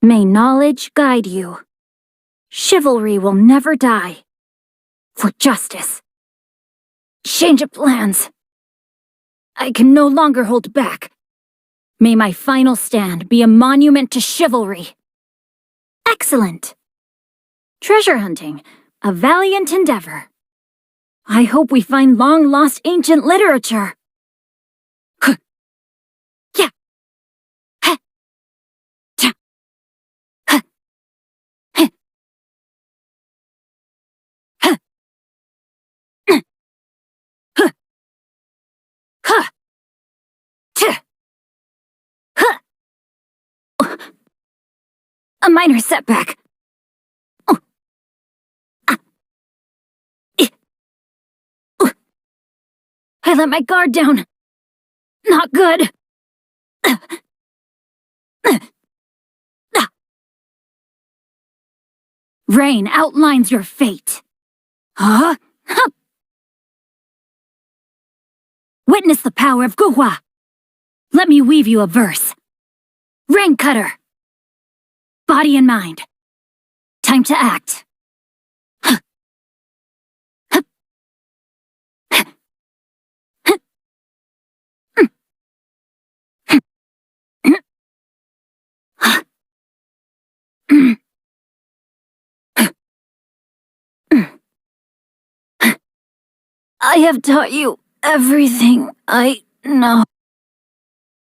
May knowledge guide you. Chivalry will never die. For justice. Change of plans. I can no longer hold back. May my final stand be a monument to chivalry. Excellent. Treasure hunting, a valiant endeavor. I hope we find long-lost ancient literature. Yeah. A minor setback. I let my guard down. Not good. Rain outlines your fate. Huh? Witness the power of Guhua. Let me weave you a verse. Rain cutter. Body and mind. Time to act. I have taught you everything I know.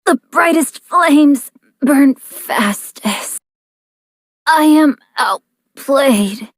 The brightest flames burn fastest. I am outplayed.